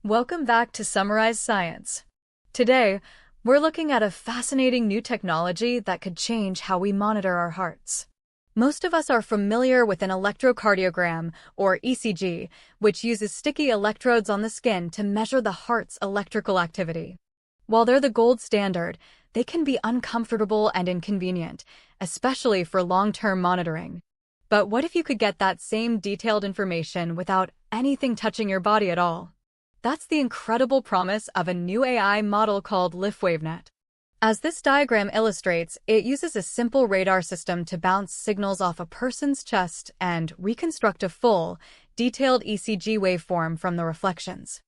Welcome back to Summarize Science. Today, we're looking at a fascinating new technology that could change how we monitor our hearts. Most of us are familiar with an electrocardiogram, or ECG, which uses sticky electrodes on the skin to measure the heart's electrical activity. While they're the gold standard, they can be uncomfortable and inconvenient, especially for long-term monitoring. But what if you could get that same detailed information without anything touching your body at all? That's the incredible promise of a new AI model called LifWavNet. As this diagram illustrates, it uses a simple radar system to bounce signals off a person's chest and reconstruct a full, detailed ECG waveform from the reflections.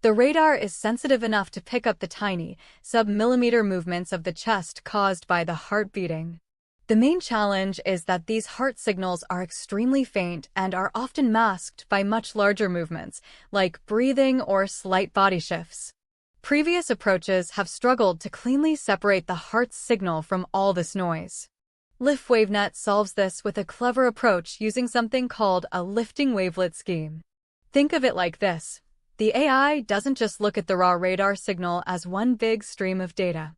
The radar is sensitive enough to pick up the tiny, sub-millimeter movements of the chest caused by the heart beating. The main challenge is that these heart signals are extremely faint and are often masked by much larger movements, like breathing or slight body shifts. Previous approaches have struggled to cleanly separate the heart's signal from all this noise. LifWavNet solves this with a clever approach using something called a lifting wavelet scheme. Think of it like this. The AI doesn't just look at the raw radar signal as one big stream of data.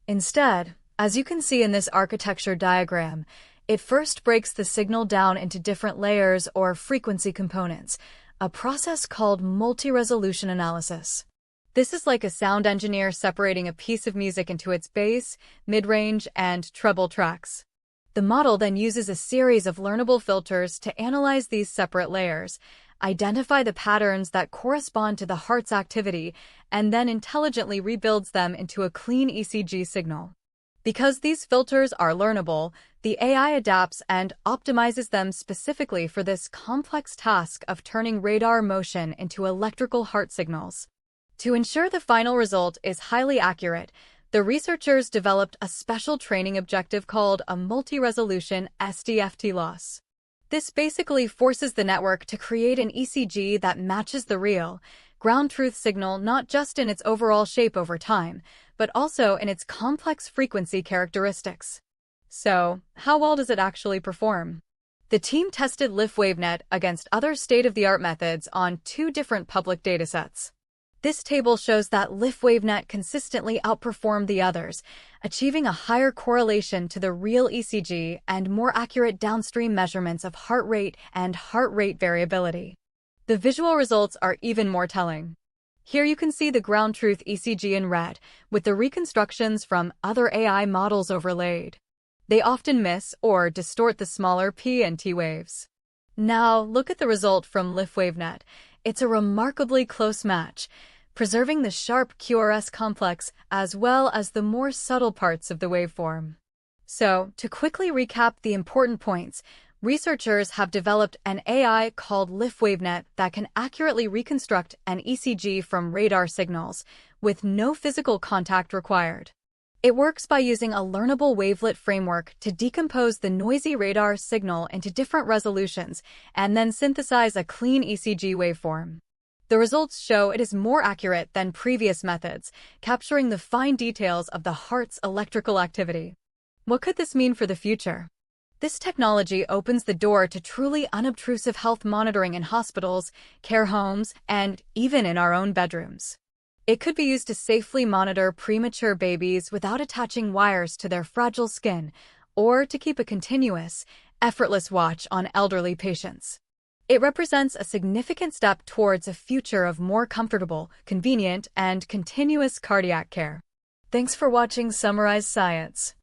Instead, as you can see in this architecture diagram, it first breaks the signal down into different layers or frequency components, a process called multi-resolution analysis. This is like a sound engineer separating a piece of music into its bass, mid-range, and treble tracks. The model then uses a series of learnable filters to analyze these separate layers, identify the patterns that correspond to the heart's activity, and then intelligently rebuilds them into a clean ECG signal. Because these filters are learnable, the AI adapts and optimizes them specifically for this complex task of turning radar motion into electrical heart signals. To ensure the final result is highly accurate, the researchers developed a special training objective called a multi-resolution SDFT loss. This basically forces the network to create an ECG that matches the real, ground truth signal not just in its overall shape over time, but also in its complex frequency characteristics. So, how well does it actually perform? The team tested LifWavNet against other state-of-the-art methods on 2 different public datasets. This table shows that LifWavNet consistently outperformed the others, achieving a higher correlation to the real ECG and more accurate downstream measurements of heart rate and heart rate variability. The visual results are even more telling. Here you can see the ground truth ECG in red, with the reconstructions from other AI models overlaid. They often miss or distort the smaller P and T waves. Now, look at the result from LifWavNet. It's a remarkably close match, preserving the sharp QRS complex as well as the more subtle parts of the waveform. So, to quickly recap the important points, researchers have developed an AI called LifWavNet that can accurately reconstruct an ECG from radar signals, with no physical contact required. It works by using a learnable wavelet framework to decompose the noisy radar signal into different resolutions and then synthesize a clean ECG waveform. The results show it is more accurate than previous methods, capturing the fine details of the heart's electrical activity. What could this mean for the future? This technology opens the door to truly unobtrusive health monitoring in hospitals, care homes, and even in our own bedrooms. It could be used to safely monitor premature babies without attaching wires to their fragile skin, or to keep a continuous, effortless watch on elderly patients. It represents a significant step towards a future of more comfortable, convenient, and continuous cardiac care. Thanks for watching Summarize Science.